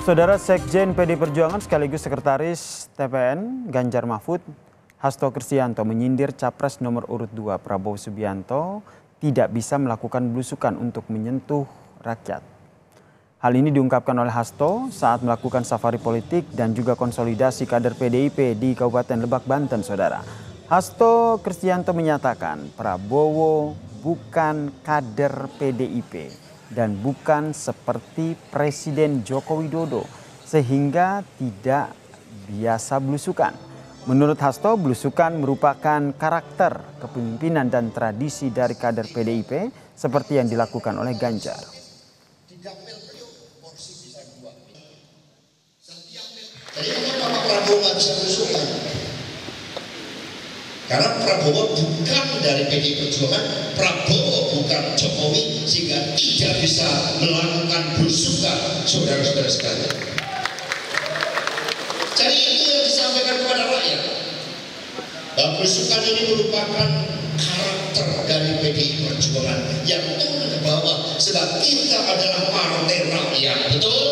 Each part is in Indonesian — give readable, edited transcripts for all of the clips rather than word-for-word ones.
Saudara Sekjen PD Perjuangan sekaligus Sekretaris TPN Ganjar Mahfud, Hasto Kristianto menyindir Capres nomor urut 2 Prabowo Subianto tidak bisa melakukan belusukan untuk menyentuh rakyat. Hal ini diungkapkan oleh Hasto saat melakukan safari politik dan juga konsolidasi kader PDIP di Kabupaten Lebak, Banten, saudara. Hasto Kristianto menyatakan Prabowo bukan kader PDIP dan bukan seperti Presiden Joko Widodo sehingga tidak biasa belusukan. Menurut Hasto, belusukan merupakan karakter kepemimpinan dan tradisi dari kader PDIP seperti yang dilakukan oleh Ganjar. Jadi kenapa Pak Prabowo nggak bisa belusukan? Karena Prabowo bukan dari PDI Perjuangan, Prabowo bukan Jokowi, sehingga tidak bisa melakukan belusukan, saudara-saudara sekalian. Jadi itu yang disampaikan kepada rakyat. Bahwa belusukan ini merupakan karakter dari PDI Perjuangan yang turun ke bawah, sebab kita adalah partai rakyat, betul?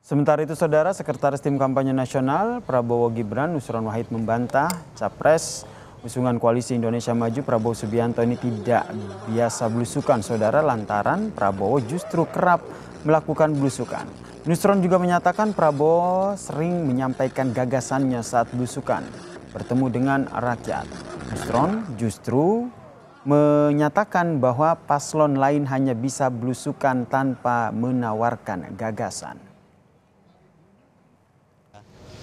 Sementara itu, saudara, Sekretaris Tim Kampanye Nasional Prabowo Gibran Nusron Wahid membantah Capres usungan Koalisi Indonesia Maju Prabowo Subianto ini tidak biasa belusukan, saudara, lantaran Prabowo justru kerap melakukan belusukan. Nusron juga menyatakan Prabowo sering menyampaikan gagasannya saat belusukan bertemu dengan rakyat. Nusron justru menyatakan bahwa paslon lain hanya bisa belusukan tanpa menawarkan gagasan.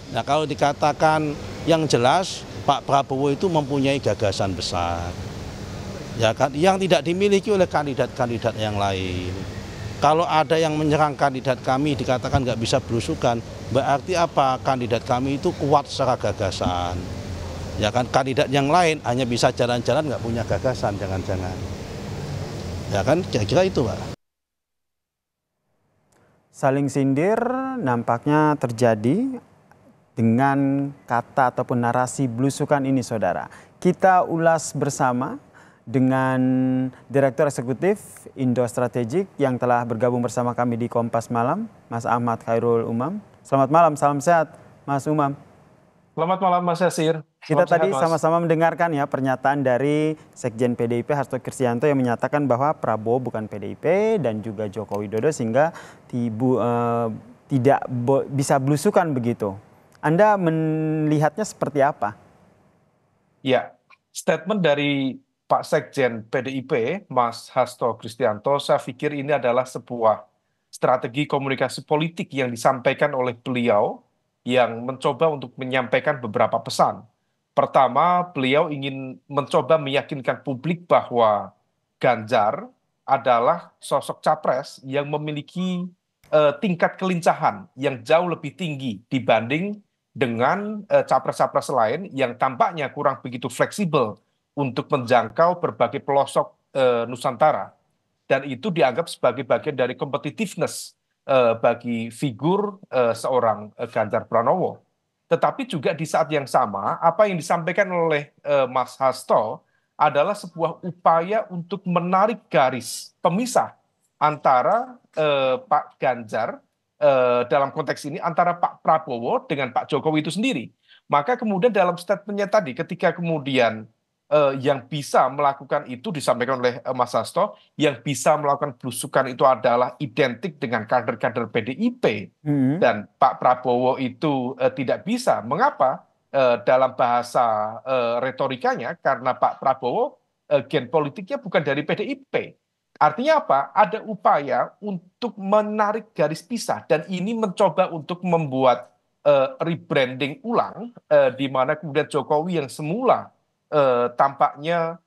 Nah, kalau dikatakan yang jelas Pak Prabowo itu mempunyai gagasan besar, ya kan, yang tidak dimiliki oleh kandidat-kandidat yang lain. Kalau ada yang menyerang kandidat kami dikatakan nggak bisa belusukan, berarti apa? Kandidat kami itu kuat secara gagasan. Ya kan, kandidat yang lain hanya bisa jalan-jalan nggak punya gagasan, jangan-jangan. Ya kan, kira-kira itu, Pak. Saling sindir nampaknya terjadi dengan kata ataupun narasi belusukan ini, saudara. Kita ulas bersama dengan Direktur Eksekutif Indo Strategik yang telah bergabung bersama kami di Kompas Malam, Mas Ahmad Khairul Umam. Selamat malam, salam sehat Mas Umam. Selamat malam Mas Yasir. Kita tadi sama-sama mendengarkan ya pernyataan dari Sekjen PDIP Hasto Kristianto yang menyatakan bahwa Prabowo bukan PDIP dan juga Joko Widodo sehingga tidak bisa belusukan begitu. Anda melihatnya seperti apa? Ya, statement dari Pak Sekjen PDIP, Mas Hasto Kristianto, saya pikir ini adalah sebuah strategi komunikasi politik yang disampaikan oleh beliau yang mencoba untuk menyampaikan beberapa pesan. Pertama, beliau ingin mencoba meyakinkan publik bahwa Ganjar adalah sosok capres yang memiliki tingkat kelincahan yang jauh lebih tinggi dibanding dengan capres-capres lain yang tampaknya kurang begitu fleksibel untuk menjangkau berbagai pelosok Nusantara. Dan itu dianggap sebagai bagian dari competitiveness bagi figur seorang Ganjar Pranowo. Tetapi juga di saat yang sama, apa yang disampaikan oleh Mas Hasto adalah sebuah upaya untuk menarik garis pemisah antara Pak Ganjar dalam konteks ini antara Pak Prabowo dengan Pak Jokowi itu sendiri. Maka kemudian dalam statementnya tadi ketika kemudian yang bisa melakukan itu disampaikan oleh Mas Hasto, yang bisa melakukan belusukan itu adalah identik dengan kader-kader PDIP dan Pak Prabowo itu tidak bisa. Mengapa? Dalam bahasa retorikanya karena Pak Prabowo gen politiknya bukan dari PDIP. Artinya apa? Ada upaya untuk menarik garis pisah dan ini mencoba untuk membuat rebranding ulang di mana kemudian Jokowi yang semula tampaknya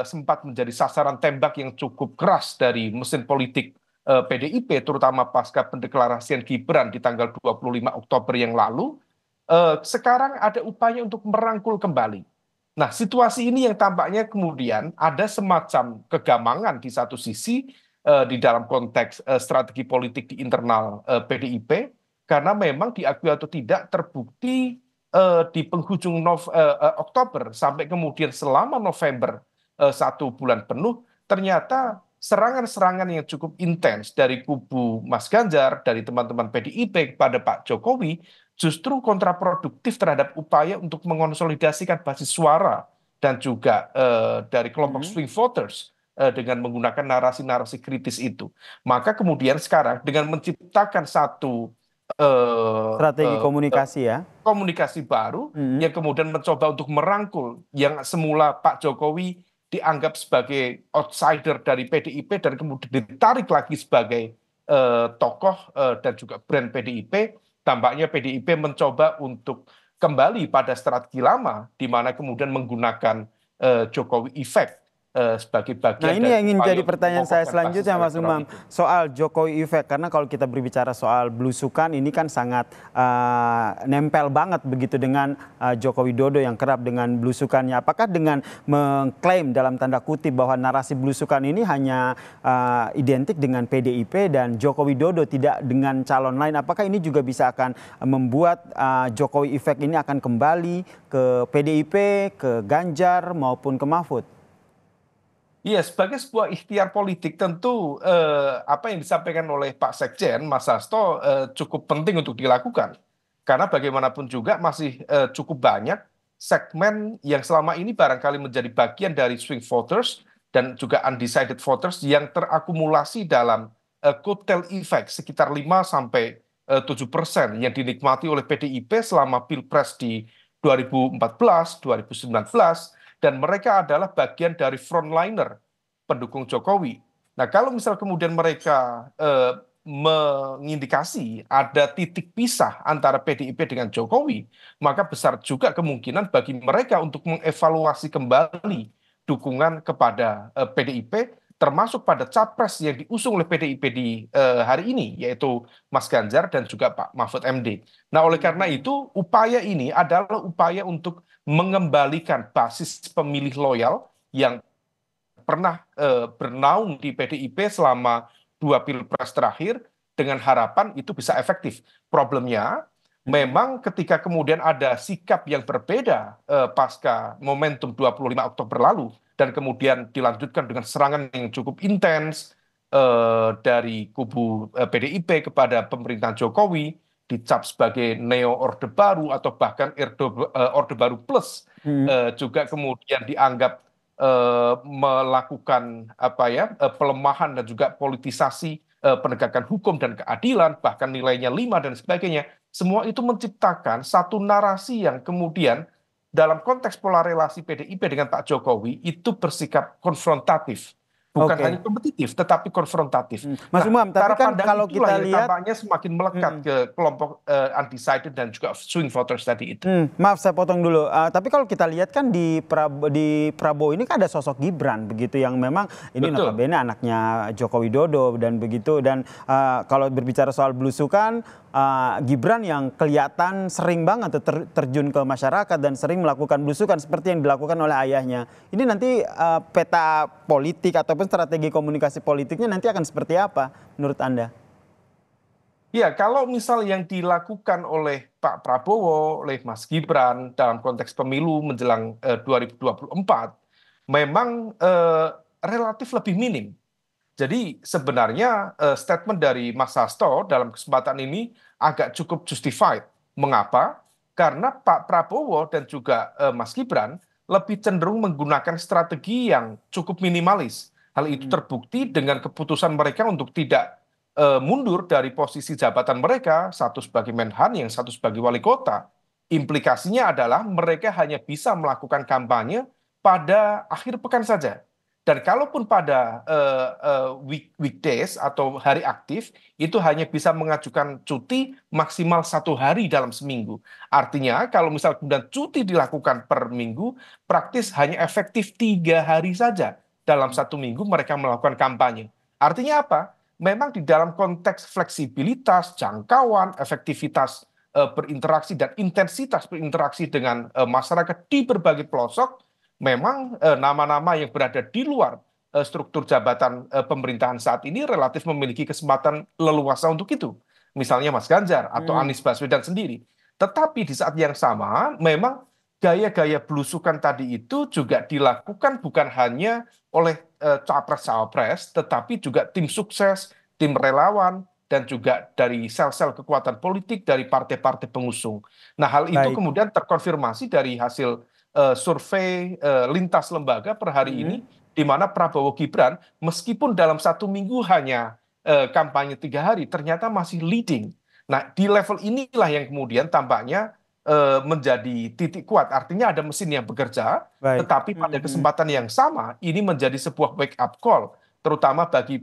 sempat menjadi sasaran tembak yang cukup keras dari mesin politik PDIP terutama pasca pendeklarasian Gibran di tanggal 25 Oktober yang lalu, sekarang ada upaya untuk merangkul kembali. Nah, situasi ini yang tampaknya kemudian ada semacam kegamangan di satu sisi di dalam konteks strategi politik di internal PDIP karena memang diakui atau tidak terbukti di penghujung Oktober sampai kemudian selama November 1 bulan penuh ternyata serangan-serangan yang cukup intens dari kubu Mas Ganjar, dari teman-teman PDIP kepada Pak Jokowi, justru kontraproduktif terhadap upaya untuk mengonsolidasikan basis suara dan juga dari kelompok swing voters dengan menggunakan narasi-narasi kritis itu. Maka kemudian sekarang dengan menciptakan satu eh, Strategi eh, komunikasi ya. komunikasi baru yang kemudian mencoba untuk merangkul yang semula Pak Jokowi dianggap sebagai outsider dari PDIP dan kemudian ditarik lagi sebagai tokoh dan juga brand PDIP. Tampaknya PDIP mencoba untuk kembali pada strategi lama, di mana kemudian menggunakan Jokowi Effect sebagai Nah, bagian ini dari yang ingin upaya jadi untuk pertanyaan saya mengokohkan basis selanjutnya, Mas elektoral Umam. itu. Soal Jokowi Effect, karena kalau kita berbicara soal belusukan, ini kan sangat nempel banget begitu dengan Joko Widodo yang kerap dengan belusukannya. Apakah dengan mengklaim dalam tanda kutip bahwa narasi belusukan ini hanya identik dengan PDIP dan Joko Widodo tidak dengan calon lain, apakah ini juga bisa akan membuat Jokowi Effect ini akan kembali ke PDIP, ke Ganjar maupun ke Mahfud? Iya, sebagai sebuah ikhtiar politik tentu apa yang disampaikan oleh Pak Sekjen, Mas Hasto, cukup penting untuk dilakukan. Karena bagaimanapun juga masih cukup banyak segmen yang selama ini barangkali menjadi bagian dari swing voters dan juga undecided voters yang terakumulasi dalam coattail effect sekitar 5-7% yang dinikmati oleh PDIP selama Pilpres di 2014, 2019, dan mereka adalah bagian dari frontliner pendukung Jokowi. Nah, kalau misal kemudian mereka mengindikasi ada titik pisah antara PDIP dengan Jokowi, maka besar juga kemungkinan bagi mereka untuk mengevaluasi kembali dukungan kepada PDIP, termasuk pada capres yang diusung oleh PDIP di hari ini, yaitu Mas Ganjar dan juga Pak Mahfud MD. Nah, oleh karena itu, upaya ini adalah upaya untuk mengembalikan basis pemilih loyal yang pernah bernaung di PDIP selama 2 pilpres terakhir dengan harapan itu bisa efektif. Problemnya memang ketika kemudian ada sikap yang berbeda pasca momentum 25 Oktober lalu dan kemudian dilanjutkan dengan serangan yang cukup intens dari kubu PDIP kepada pemerintahan Jokowi, dicap sebagai neo Orde Baru atau bahkan Orde Baru Plus, juga kemudian dianggap melakukan apa ya pelemahan dan juga politisasi penegakan hukum dan keadilan, bahkan nilainya 5 dan sebagainya. Semua itu menciptakan satu narasi yang kemudian dalam konteks pola relasi PDIP dengan Pak Jokowi itu bersikap konfrontatif. Bukan hanya Oke. kompetitif, tetapi konfrontatif. Mas Nah, Umam, tapi cara kan pandang kalau itulah kita yang lihat, tampaknya semakin melekat ke kelompok undecided dan juga swing voters tadi itu. maaf saya potong dulu. Tapi kalau kita lihat kan di Prabowo ini kan ada sosok Gibran begitu yang memang ini Betul. notabene anaknya Joko Widodo dan begitu. Dan kalau berbicara soal belusukan, Gibran yang kelihatan sering banget terjun ke masyarakat dan sering melakukan belusukan seperti yang dilakukan oleh ayahnya. Ini nanti peta politik ataupun strategi komunikasi politiknya nanti akan seperti apa menurut Anda? Ya, kalau misal yang dilakukan oleh Pak Prabowo, oleh Mas Gibran dalam konteks pemilu menjelang 2024, memang relatif lebih minim. Jadi sebenarnya statement dari Mas Hasto dalam kesempatan ini agak cukup justified. Mengapa? Karena Pak Prabowo dan juga Mas Gibran lebih cenderung menggunakan strategi yang cukup minimalis. Hal itu terbukti dengan keputusan mereka untuk tidak mundur dari posisi jabatan mereka, satu sebagai Menhan, yang satu sebagai wali kota. Implikasinya adalah mereka hanya bisa melakukan kampanye pada akhir pekan saja. Dan kalaupun pada weekdays atau hari aktif, itu hanya bisa mengajukan cuti maksimal 1 hari dalam seminggu. Artinya kalau misal kemudian cuti dilakukan per minggu, praktis hanya efektif 3 hari saja dalam 1 minggu mereka melakukan kampanye. Artinya apa? Memang di dalam konteks fleksibilitas, jangkauan, efektivitas berinteraksi dan intensitas berinteraksi dengan masyarakat di berbagai pelosok, memang nama-nama yang berada di luar struktur jabatan pemerintahan saat ini relatif memiliki kesempatan leluasa untuk itu. Misalnya Mas Ganjar atau Anies Baswedan sendiri. Tetapi di saat yang sama, memang gaya-gaya belusukan tadi itu juga dilakukan bukan hanya oleh capres-cawapres, tetapi juga tim sukses, tim relawan, dan juga dari sel-sel kekuatan politik dari partai-partai pengusung. Nah, hal itu Baik. kemudian terkonfirmasi dari hasil survei lintas lembaga per hari ini, di mana Prabowo Gibran, meskipun dalam 1 minggu hanya kampanye 3 hari, ternyata masih leading. Nah, di level inilah yang kemudian tampaknya menjadi titik kuat. Artinya ada mesin yang bekerja, Baik. tetapi pada kesempatan yang sama ini menjadi sebuah wake up call, terutama bagi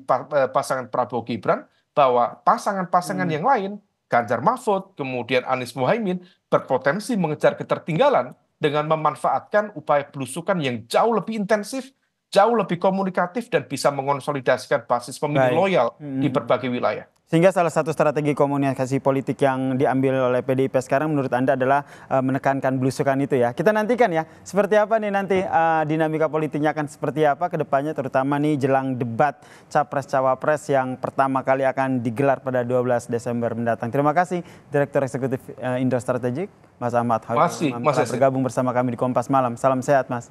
pasangan Prabowo Gibran, bahwa pasangan-pasangan yang lain, Ganjar Mahfud, kemudian Anies Mohaimin, berpotensi mengejar ketertinggalan dengan memanfaatkan upaya belusukan yang jauh lebih intensif, jauh lebih komunikatif, dan bisa mengonsolidasikan basis pemilih Baik. loyal di berbagai wilayah. Sehingga salah satu strategi komunikasi politik yang diambil oleh PDIP sekarang menurut Anda adalah menekankan belusukan itu ya. Kita nantikan ya, seperti apa nih nanti dinamika politiknya akan seperti apa ke depannya, terutama nih jelang debat Capres-Cawapres yang pertama kali akan digelar pada 12 Desember mendatang. Terima kasih Direktur Eksekutif Indo Strategik, Mas Ahmad Khalil, Mas telah bergabung bersama kami di Kompas Malam. Salam sehat, Mas.